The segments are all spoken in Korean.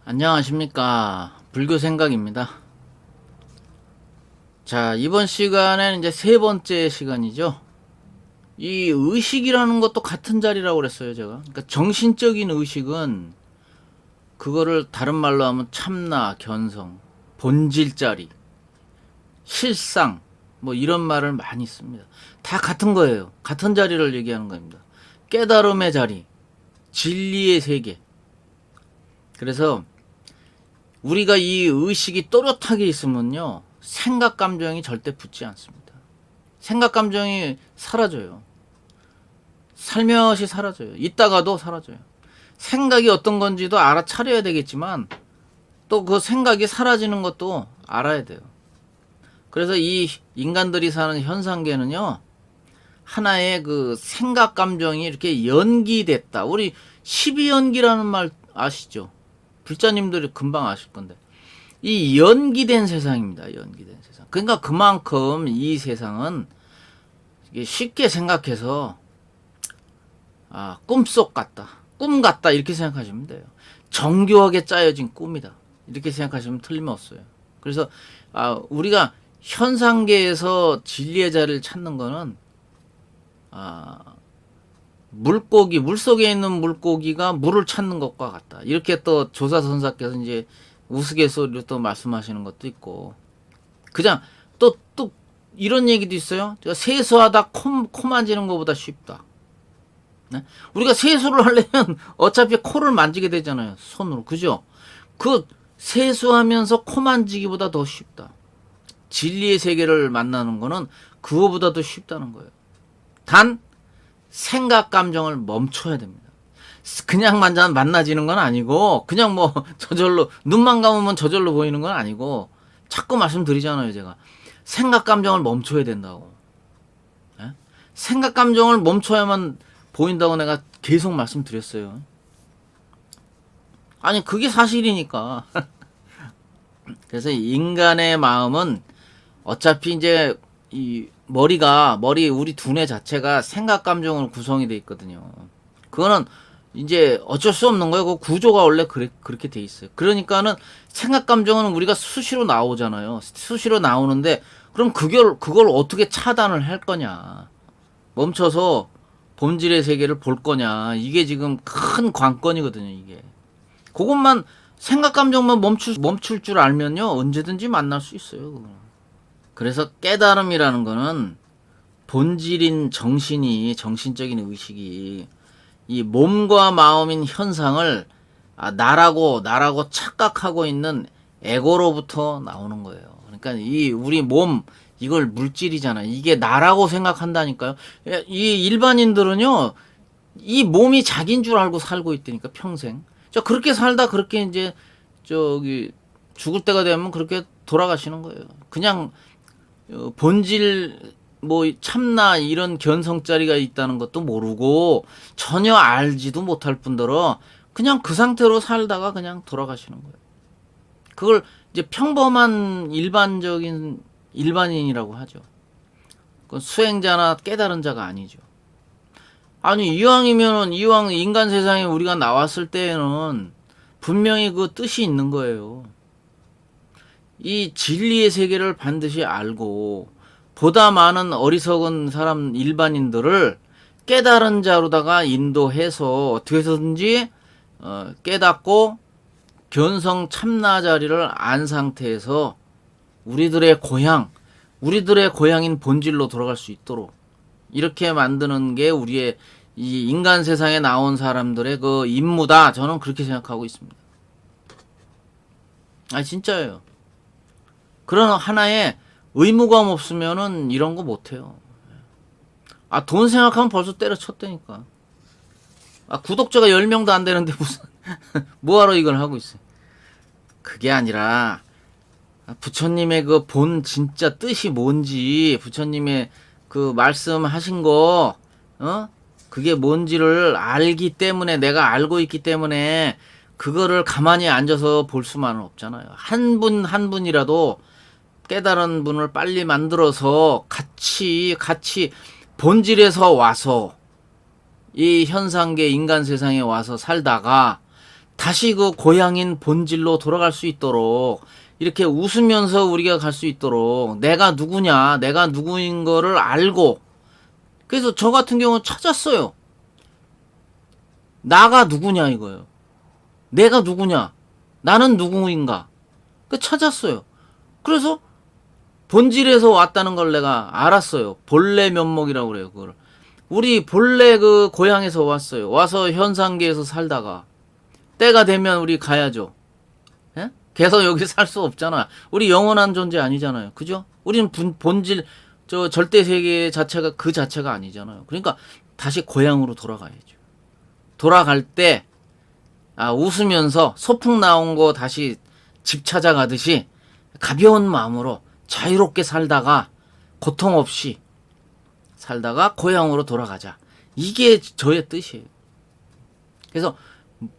안녕하십니까. 불교생각입니다. 자, 이번 시간에는 이제 세 번째 시간이죠. 이 의식이라는 것도 같은 자리라고 그랬어요, 제가. 그러니까 정신적인 의식은 그거를 다른 말로 하면 참나, 견성, 본질 자리, 실상, 뭐 이런 말을 많이 씁니다. 다 같은 거예요. 같은 자리를 얘기하는 겁니다. 깨달음의 자리, 진리의 세계. 그래서 우리가 이 의식이 또렷하게 있으면요, 생각 감정이 절대 붙지 않습니다. 생각 감정이 사라져요. 살며시 사라져요. 있다가도 사라져요. 생각이 어떤 건지도 알아차려야 되겠지만 또 그 생각이 사라지는 것도 알아야 돼요. 그래서 이 인간들이 사는 현상계는요, 하나의 그 생각 감정이 이렇게 연기됐다. 우리 12연기라는 말 아시죠? 불자님들이 금방 아실 건데, 이 연기된 세상입니다. 연기된 세상. 그러니까 그만큼 이 세상은 쉽게 생각해서 꿈속 같다, 꿈 같다 이렇게 생각하시면 돼요. 정교하게 짜여진 꿈이다 이렇게 생각하시면 틀림없어요. 그래서 우리가 현상계에서 진리의 자리를 찾는 거는 물고기, 물속에 있는 물고기가 물을 찾는 것과 같다. 이렇게 또 조사선사께서 이제 우스갯소리로 또 말씀하시는 것도 있고, 그냥 또 이런 얘기도 있어요. 세수하다 코 만지는 것보다 쉽다. 네? 우리가 세수를 하려면 어차피 코를 만지게 되잖아요. 손으로. 그죠? 그 세수하면서 코 만지기보다 더 쉽다. 진리의 세계를 만나는 거는 그거보다도 쉽다는 거예요. 단 생각 감정을 멈춰야 됩니다. 그냥 만나지는 건 아니고, 그냥 뭐 저절로 눈만 감으면 저절로 보이는 건 아니고, 자꾸 말씀드리잖아요, 제가. 생각 감정을 멈춰야 된다고. 예? 생각 감정을 멈춰야만 보인다고 내가 계속 말씀드렸어요. 아니 그게 사실이니까. 그래서 인간의 마음은 어차피 이제 이 머리 우리 두뇌 자체가 생각 감정으로 구성이 돼 있거든요. 그거는 이제 어쩔 수 없는 거예요. 그 구조가 원래 그렇게 돼 있어요. 그러니까는 생각 감정은 우리가 수시로 나오잖아요. 수시로 나오는데 그럼 그걸 어떻게 차단을 할 거냐? 멈춰서 본질의 세계를 볼 거냐? 이게 지금 큰 관건이거든요. 이게 그것만 생각 감정만 멈출 줄 알면요, 언제든지 만날 수 있어요. 그래서 깨달음이라는 거는 본질인 정신적인 의식이 이 몸과 마음인 현상을 나라고 착각하고 있는 에고로부터 나오는 거예요. 그러니까 이 우리 몸, 이걸 물질이잖아요. 이게 나라고 생각한다니까요. 이 일반인들은요, 이 몸이 자기인 줄 알고 살고 있다니까, 평생. 그렇게 살다 그렇게 이제 죽을 때가 되면 그렇게 돌아가시는 거예요. 그냥 본질 뭐 참나 이런 견성자리가 있다는 것도 모르고 전혀 알지도 못할 뿐더러 그냥 그 상태로 살다가 그냥 돌아가시는 거예요. 그걸 이제 평범한 일반인이라고 하죠. 그건 수행자나 깨달은 자가 아니죠. 아니 이왕 인간 세상에 우리가 나왔을 때에는 분명히 그 뜻이 있는 거예요. 이 진리의 세계를 반드시 알고 보다 많은 어리석은 사람 일반인들을 깨달은 자로다가 인도해서 어떻게 해서든지 깨닫고 견성 참나 자리를 안 상태에서 우리들의 고향인 본질로 돌아갈 수 있도록 이렇게 만드는 게 우리의 이 인간 세상에 나온 사람들의 그 임무다. 저는 그렇게 생각하고 있습니다. 진짜예요. 그런 하나의 의무감 없으면은 이런 거 못해요. 돈 생각하면 벌써 때려쳤다니까. 구독자가 10명도 안 되는데 무슨 뭐하러 이걸 하고 있어요. 그게 아니라 부처님의 그 본 진짜 뜻이 뭔지, 부처님의 그 말씀하신 거 그게 뭔지를 알기 때문에, 내가 알고 있기 때문에 그거를 가만히 앉아서 볼 수만은 없잖아요. 한 분이라도 깨달은 분을 빨리 만들어서 같이 본질에서 와서 이 현상계 인간 세상에 와서 살다가 다시 그 고향인 본질로 돌아갈 수 있도록 이렇게 웃으면서 우리가 갈 수 있도록 내가 누구냐, 내가 누구인 거를 알고 그래서 저 같은 경우는 찾았어요. 나가 누구냐 이거예요. 내가 누구냐, 나는 누구인가 그 찾았어요. 그래서 본질에서 왔다는 걸 내가 알았어요. 본래 면목이라고 그래요. 그걸 우리 본래 그 고향에서 왔어요. 와서 현상계에서 살다가 때가 되면 우리 가야죠. 예? 계속 여기 살 수 없잖아. 우리 영원한 존재 아니잖아요. 그죠? 우리는 본질 저 절대 세계 자체가 그 자체가 아니잖아요. 그러니까 다시 고향으로 돌아가야죠. 돌아갈 때 웃으면서 소풍 나온 거 다시 집 찾아가듯이 가벼운 마음으로 자유롭게 살다가 고통 없이 살다가 고향으로 돌아가자. 이게 저의 뜻이에요. 그래서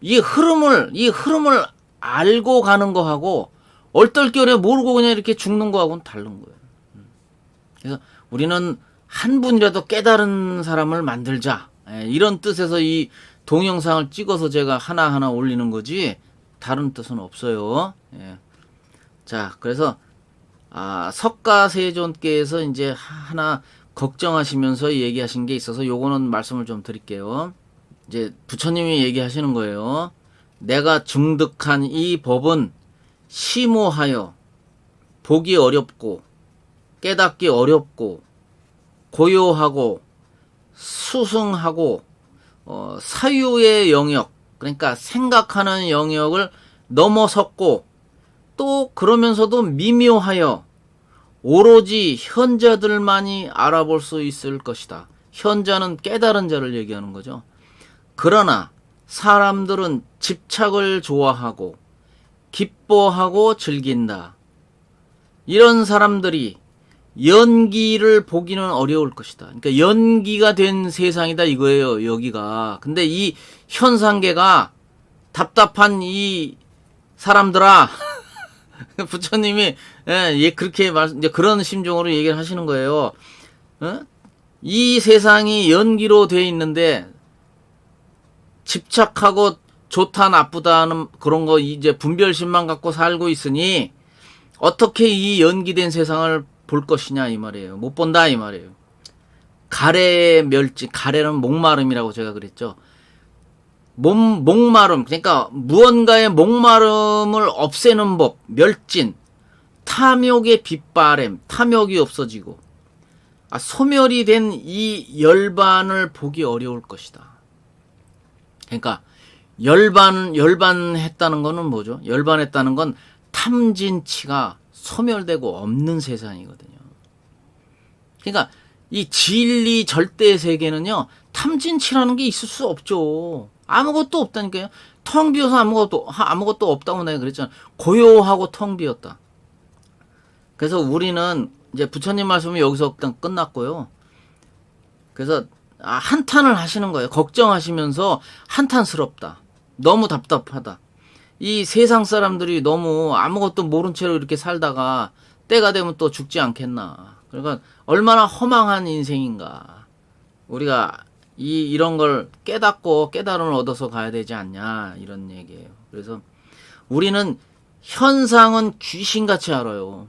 이 흐름을 알고 가는 거하고 얼떨결에 모르고 그냥 이렇게 죽는 거하고는 다른 거예요. 그래서 우리는 한 분이라도 깨달은 사람을 만들자. 이런 뜻에서 이 동영상을 찍어서 제가 하나하나 올리는 거지 다른 뜻은 없어요. 자, 그래서 석가세존께서 이제 하나 걱정하시면서 얘기하신 게 있어서 요거는 말씀을 좀 드릴게요. 이제 부처님이 얘기하시는 거예요. 내가 증득한 이 법은 심오하여 보기 어렵고 깨닫기 어렵고 고요하고 수승하고 사유의 영역, 그러니까 생각하는 영역을 넘어섰고 또 그러면서도 미묘하여 오로지 현자들만이 알아볼 수 있을 것이다. 현자는 깨달은 자를 얘기하는 거죠. 그러나 사람들은 집착을 좋아하고 기뻐하고 즐긴다. 이런 사람들이 연기를 보기는 어려울 것이다. 그러니까 연기가 된 세상이다 이거예요, 여기가. 근데 이 현상계가 답답한 이 사람들아, 부처님이 그렇게 이제 그런 심정으로 얘기를 하시는 거예요. 이 세상이 연기로 돼 있는데 집착하고 좋다 나쁘다는 그런 거 이제 분별심만 갖고 살고 있으니 어떻게 이 연기된 세상을 볼 것이냐 이 말이에요. 못 본다 이 말이에요. 가래의 멸치, 가래는 목마름이라고 제가 그랬죠. 목마름, 그러니까 무언가의 목마름을 없애는 법, 멸진, 탐욕의 빗바램, 탐욕이 없어지고 소멸이 된 이 열반을 보기 어려울 것이다. 그러니까 열반했다는 거는 뭐죠? 열반했다는 건 탐진치가 소멸되고 없는 세상이거든요. 그러니까 이 진리 절대 세계는요, 탐진치라는 게 있을 수 없죠. 아무것도 없다니까요. 텅 비어서 아무것도 없다고 내가 그랬잖아. 고요하고 텅 비었다. 그래서 우리는 이제 부처님 말씀이 여기서 일단 끝났고요. 그래서 한탄을 하시는 거예요. 걱정하시면서 한탄스럽다. 너무 답답하다. 이 세상 사람들이 너무 아무것도 모른 채로 이렇게 살다가 때가 되면 또 죽지 않겠나. 그러니까 얼마나 허망한 인생인가. 우리가 이런 걸 깨닫고 깨달음을 얻어서 가야 되지 않냐 이런 얘기예요. 그래서 우리는 현상은 귀신같이 알아요.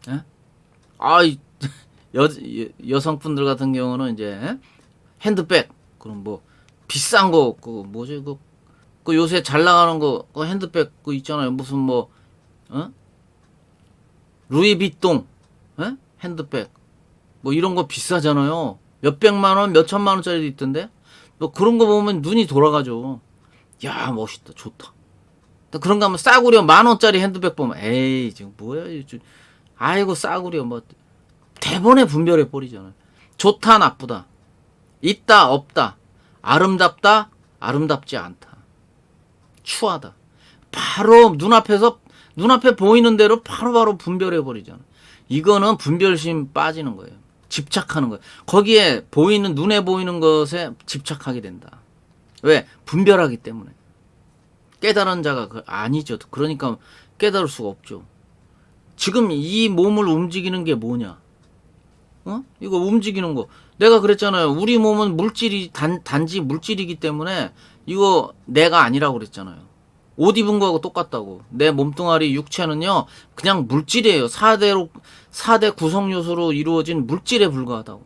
예? 여성분들 같은 경우는 이제 핸드백, 그럼 뭐 비싼 거, 그 뭐지 그 요새 잘 나가는 거, 그 핸드백 그 있잖아요. 무슨 뭐 루이비통, 핸드백, 뭐 이런 거 비싸잖아요. 몇백만 원, 몇천만 원짜리도 있던데. 뭐 그런 거 보면 눈이 돌아가죠. 야, 멋있다, 좋다. 그런 거 하면 싸구려 10,000원짜리 핸드백 보면 에이 지금 뭐야, 아이고 싸구려 뭐 대본에 분별해 버리잖아요. 좋다, 나쁘다, 있다, 없다, 아름답다, 아름답지 않다, 추하다. 바로 눈앞에 보이는 대로 바로바로 분별해 버리잖아. 이거는 분별심 빠지는 거예요. 집착하는 거예요. 거기에 눈에 보이는 것에 집착하게 된다. 왜? 분별하기 때문에. 깨달은 자가 아니죠. 그러니까 깨달을 수가 없죠. 지금 이 몸을 움직이는 게 뭐냐? 이거 움직이는 거. 내가 그랬잖아요. 우리 몸은 물질이 단지 물질이기 때문에 이거 내가 아니라고 그랬잖아요. 옷 입은 거하고 똑같다고. 내 몸뚱아리 육체는요, 그냥 물질이에요. 4대 구성 요소로 이루어진 물질에 불과하다고.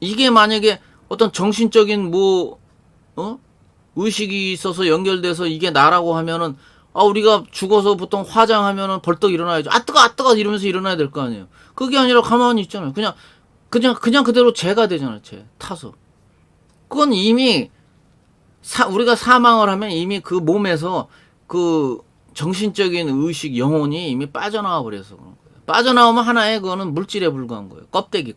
이게 만약에 어떤 정신적인 의식이 있어서 연결돼서 이게 나라고 하면은, 우리가 죽어서 보통 화장하면은 벌떡 일어나야죠. 아, 뜨거! 이러면서 일어나야 될 거 아니에요. 그게 아니라 가만히 있잖아요. 그냥 그대로 죄가 되잖아요. 죄. 타서. 그건 이미, 우리가 사망을 하면 이미 그 몸에서 그 정신적인 의식, 영혼이 이미 빠져나와 버려서 그런 거예요. 빠져나오면 하나의 그거는 물질에 불과한 거예요. 껍데기.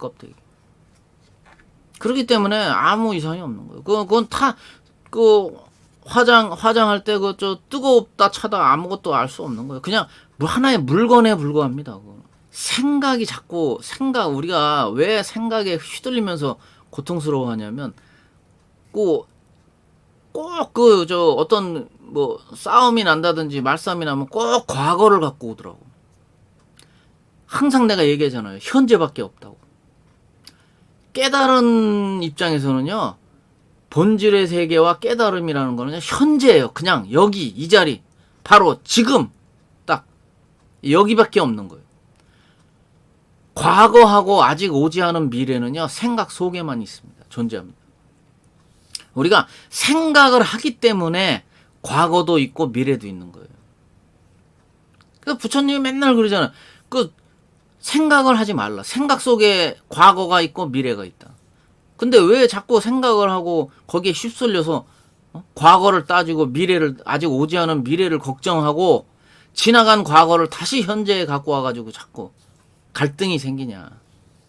그렇기 때문에 아무 이상이 없는 거예요. 그건 화장할 때 뜨겁다 차다 아무것도 알 수 없는 거예요. 그냥 하나의 물건에 불과합니다. 우리가 왜 생각에 휘둘리면서 고통스러워하냐면, 어떤 싸움이 난다든지 말싸움이 나면 꼭 과거를 갖고 오더라고. 항상 내가 얘기하잖아요. 현재밖에 없다고. 깨달은 입장에서는요, 본질의 세계와 깨달음이라는 거는 현재예요. 그냥 여기 이 자리, 바로 지금 딱 여기밖에 없는 거예요. 과거하고 아직 오지 않은 미래는요, 생각 속에만 있습니다. 존재합니다. 우리가 생각을 하기 때문에 과거도 있고 미래도 있는 거예요. 그래서 부처님이 맨날 그러잖아요. 생각을 하지 말라. 생각 속에 과거가 있고 미래가 있다. 근데 왜 자꾸 생각을 하고 거기에 휩쓸려서 과거를 따지고 아직 오지 않은 미래를 걱정하고 지나간 과거를 다시 현재에 갖고 와가지고 자꾸 갈등이 생기냐.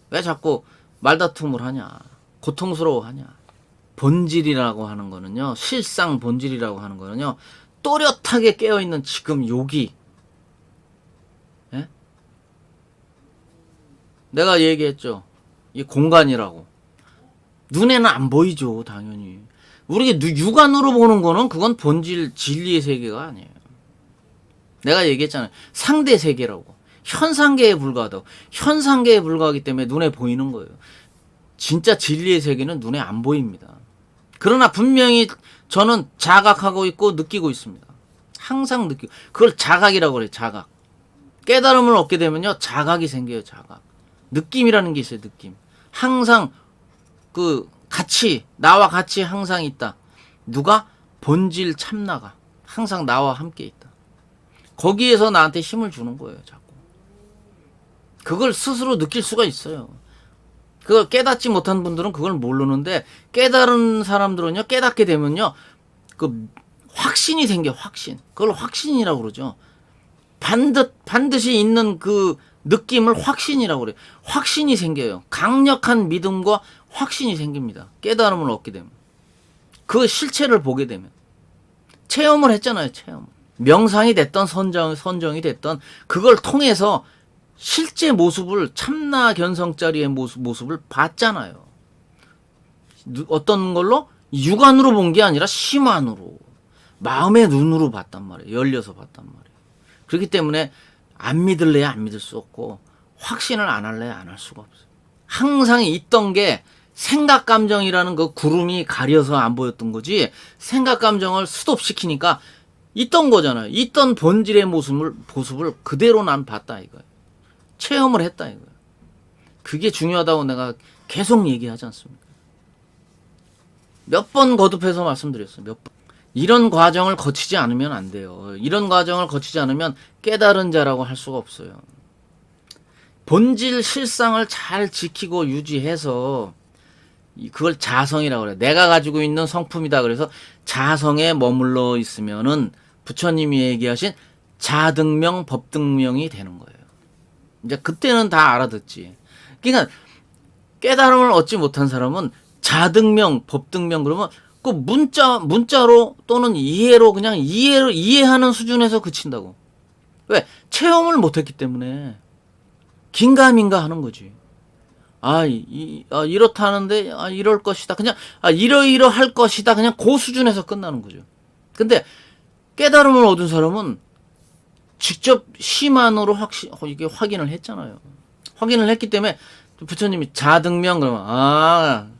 왜 자꾸 말다툼을 하냐. 고통스러워하냐. 본질이라고 하는 거는요, 실상 본질이라고 하는 거는요, 또렷하게 깨어있는 지금 여기. 예? 내가 얘기했죠. 이 공간이라고. 눈에는 안 보이죠, 당연히. 우리가 육안으로 보는 거는 그건 본질, 진리의 세계가 아니에요. 내가 얘기했잖아요. 상대 세계라고. 현상계에 불과하다고. 현상계에 불과하기 때문에 눈에 보이는 거예요. 진짜 진리의 세계는 눈에 안 보입니다. 그러나 분명히 저는 자각하고 있고 느끼고 있습니다. 항상 느끼고. 그걸 자각이라고 그래요. 자각. 깨달음을 얻게 되면요, 자각이 생겨요. 자각. 느낌이라는 게 있어요. 느낌. 항상 나와 같이 항상 있다. 누가? 본질 참나가 항상 나와 함께 있다. 거기에서 나한테 힘을 주는 거예요. 자꾸. 그걸 스스로 느낄 수가 있어요. 그걸 깨닫지 못한 분들은 그걸 모르는데, 깨달은 사람들은요, 깨닫게 되면요, 확신이 생겨, 확신. 그걸 확신이라고 그러죠. 반드시 있는 그 느낌을 확신이라고 그래요. 확신이 생겨요. 강력한 믿음과 확신이 생깁니다. 깨달음을 얻게 되면. 그 실체를 보게 되면. 체험을 했잖아요, 체험. 명상이 됐던 선정이 됐던 그걸 통해서 실제 모습을, 참나 견성자리의 모습을 봤잖아요. 어떤 걸로? 육안으로 본 게 아니라 심안으로. 마음의 눈으로 봤단 말이에요. 열려서 봤단 말이에요. 그렇기 때문에 안 믿을래야 안 믿을 수 없고, 확신을 안 할래야 안 할 수가 없어요. 항상 있던 게 생각 감정이라는 그 구름이 가려서 안 보였던 거지, 생각 감정을 스톱시키니까 있던 거잖아요. 있던 본질의 모습을 그대로 난 봤다 이거예요. 체험을 했다 이거예요. 그게 중요하다고 내가 계속 얘기하지 않습니까? 몇 번 거듭해서 말씀드렸어요. 몇 번. 이런 과정을 거치지 않으면 안 돼요. 이런 과정을 거치지 않으면 깨달은 자라고 할 수가 없어요. 본질 실상을 잘 지키고 유지해서 그걸 자성이라고 그래요. 내가 가지고 있는 성품이다. 그래서 자성에 머물러 있으면은 부처님이 얘기하신 자등명, 법등명이 되는 거예요. 이제 그때는 다 알아듣지. 그러니까 깨달음을 얻지 못한 사람은 자등명, 법등명 그러면 그 문자로 또는 이해로 그냥 이해하는 수준에서 그친다고. 왜? 체험을 못했기 때문에 긴가민가 하는 거지. 이렇다는데 이럴 것이다. 그냥 이러할 것이다. 그냥 그 수준에서 끝나는 거죠. 근데 깨달음을 얻은 사람은 직접 심안으로 이게 확인을 했잖아요. 확인을 했기 때문에 부처님이 자등명 그러면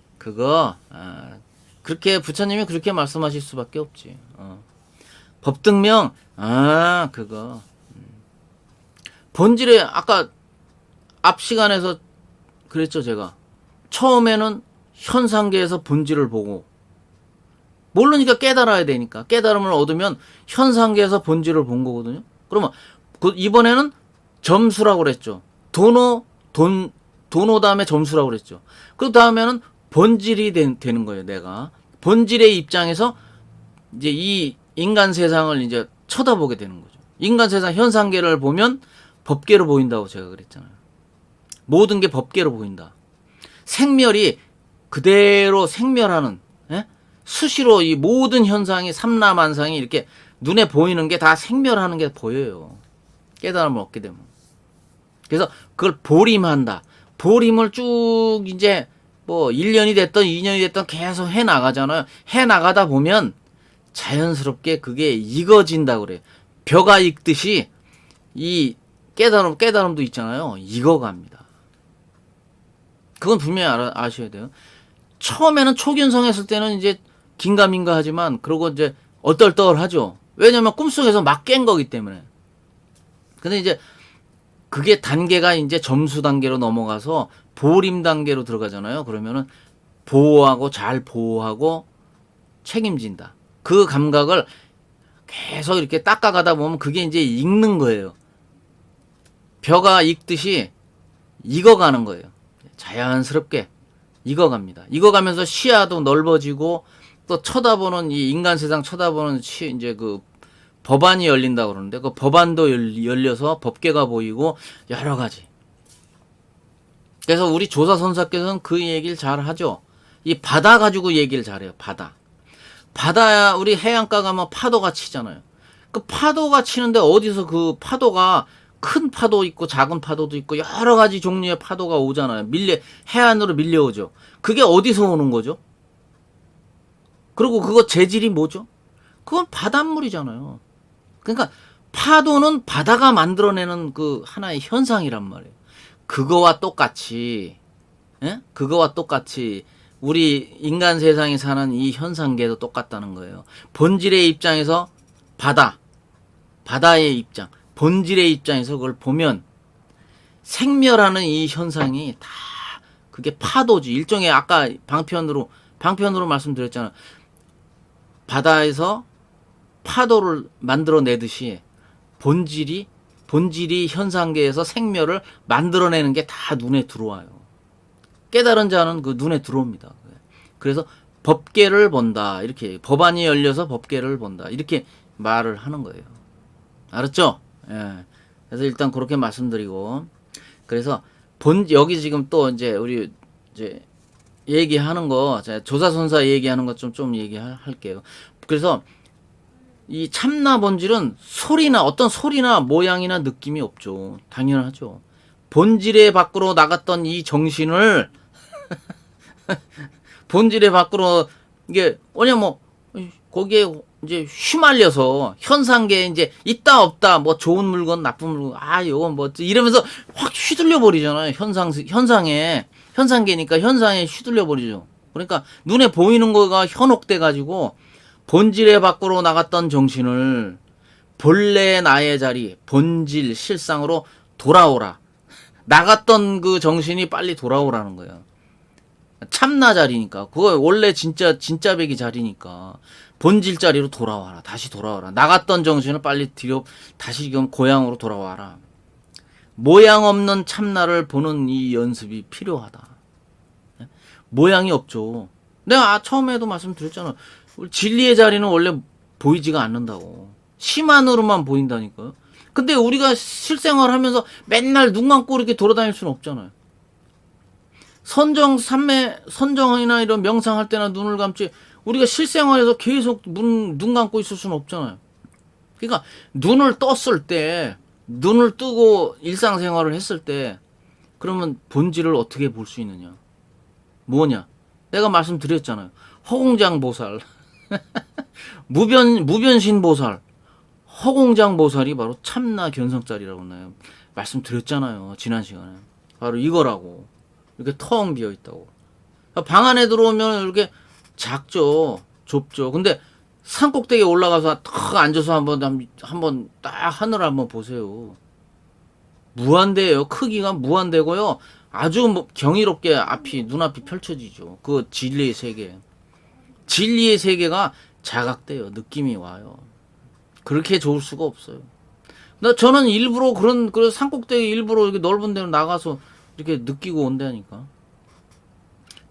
그렇게 부처님이 그렇게 말씀하실 수밖에 없지. 법등명 아, 그거. 본질에, 아까 앞 시간에서 그랬죠, 제가. 처음에는 현상계에서 본질을 보고, 모르니까 깨달아야 되니까. 깨달음을 얻으면 현상계에서 본질을 본 거거든요. 그러면, 이번에는 점수라고 그랬죠. 도노 다음에 점수라고 그랬죠. 그 다음에는 본질이 되는 거예요, 내가. 본질의 입장에서 이제 이 인간 세상을 이제 쳐다보게 되는 거죠. 인간 세상 현상계를 보면 법계로 보인다고 제가 그랬잖아요. 모든 게 법계로 보인다. 생멸이 그대로 생멸하는, 예? 수시로 이 모든 현상이 삼라만상이 이렇게 눈에 보이는 게 다 생멸하는 게 보여요. 깨달음을 얻게 되면. 그래서 그걸 보림한다. 보림을 쭉 이제 뭐 1년이 됐던 2년이 됐던 계속 해 나가잖아요. 해 나가다 보면 자연스럽게 그게 익어진다고 그래요. 벼가 익듯이 이 깨달음도 있잖아요. 익어갑니다. 그건 분명히 아셔야 돼요. 처음에는 초견성 했을 때는 이제 긴가민가 하지만 그러고 이제 얼떨떨하죠. 왜냐면 꿈속에서 막 깬 거기 때문에. 근데 이제 그게 단계가 이제 점수 단계로 넘어가서 보림 단계로 들어가잖아요. 그러면은 잘 보호하고 책임진다. 그 감각을 계속 이렇게 닦아가다 보면 그게 이제 익는 거예요. 벼가 익듯이 익어가는 거예요. 자연스럽게 익어갑니다. 익어가면서 시야도 넓어지고 또 쳐다보는 이 인간 세상 쳐다보는 이제 그 법안이 열린다고 그러는데 그 법안도 열려서 법계가 보이고 여러 가지. 그래서 우리 조사선사께서는 그 얘기를 잘 하죠. 이 바다 가지고 얘기를 잘해요. 바다야 우리 해안가 가면 파도가 치잖아요. 그 파도가 치는데 어디서 그 파도가 큰 파도 있고 작은 파도도 있고 여러 가지 종류의 파도가 오잖아요. 해안으로 밀려오죠. 그게 어디서 오는 거죠? 그리고 그거 재질이 뭐죠? 그건 바닷물이잖아요. 그러니까 파도는 바다가 만들어내는 그 하나의 현상이란 말이에요. 그거와 똑같이, 예? 그거와 똑같이 우리 인간 세상에 사는 이 현상계도 똑같다는 거예요. 본질의 입장에서 바다의 입장, 본질의 입장에서 그걸 보면 생멸하는 이 현상이 다 그게 파도지. 일종의 아까 방편으로 말씀드렸잖아. 바다에서 파도를 만들어내듯이 본질이 현상계에서 생멸을 만들어내는 게 다 눈에 들어와요. 깨달은 자는 그 눈에 들어옵니다. 그래서 법계를 본다. 이렇게 법안이 열려서 법계를 본다. 이렇게 말을 하는 거예요. 알았죠? 예. 그래서 일단 그렇게 말씀드리고 그래서 여기 지금 또 이제 우리 이제 얘기하는 거 조사선사 얘기하는 것 좀 얘기할게요. 그래서 이 참나 본질은 어떤 소리나 모양이나 느낌이 없죠. 당연하죠. 본질의 밖으로 나갔던 이 정신을 본질의 밖으로 이게 뭐냐 거기에 이제 휘말려서 현상계에 이제 있다 없다 뭐 좋은 물건 나쁜 물건 이건 뭐 이러면서 확 휘둘려 버리잖아요. 현상계니까 현상에 휘둘려 버리죠. 그러니까 눈에 보이는 거가 현혹돼 가지고 본질의 밖으로 나갔던 정신을 본래 나의 자리, 본질, 실상으로 돌아오라. 나갔던 그 정신이 빨리 돌아오라는 거예요. 참나 자리니까. 그거 원래 진짜 배기 자리니까. 본질 자리로 돌아와라. 다시 돌아와라. 나갔던 정신을 빨리 다시 고향으로 돌아와라. 모양 없는 참나를 보는 이 연습이 필요하다. 모양이 없죠. 내가 처음에도 말씀드렸잖아. 진리의 자리는 원래 보이지가 않는다고. 심한으로만 보인다니까요. 근데 우리가 실생활 하면서 맨날 눈 감고 이렇게 돌아다닐 수는 없잖아요. 선정이나 이런 명상할 때나 눈을 감지, 우리가 실생활에서 계속 눈 감고 있을 수는 없잖아요. 그러니까 눈을 뜨고 일상생활을 했을 때, 그러면 본질을 어떻게 볼 수 있느냐? 뭐냐? 내가 말씀드렸잖아요. 허공장보살. 무변신보살. 허공장보살이 바로 참나 견성자리라고 나요. 말씀드렸잖아요. 지난 시간에. 바로 이거라고. 이렇게 텅 비어 있다고. 방 안에 들어오면 이렇게 작죠. 좁죠. 근데 산 꼭대기에 올라가서 탁 앉아서 한번 딱 하늘 한번 보세요. 무한대예요. 크기가 무한대고요. 아주 뭐 경이롭게 눈앞이 펼쳐지죠. 그 진리의 세계. 진리의 세계가 자각돼요. 느낌이 와요. 그렇게 좋을 수가 없어요. 저는 일부러 그런 산꼭대기 일부러 이렇게 넓은 데로 나가서 이렇게 느끼고 온다니까.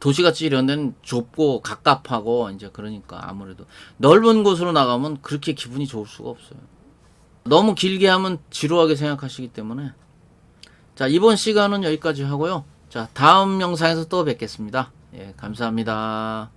도시같이 이런 데는 좁고 갑갑하고 이제 그러니까 아무래도 넓은 곳으로 나가면 그렇게 기분이 좋을 수가 없어요. 너무 길게 하면 지루하게 생각하시기 때문에. 자, 이번 시간은 여기까지 하고요. 자, 다음 영상에서 또 뵙겠습니다. 예, 감사합니다.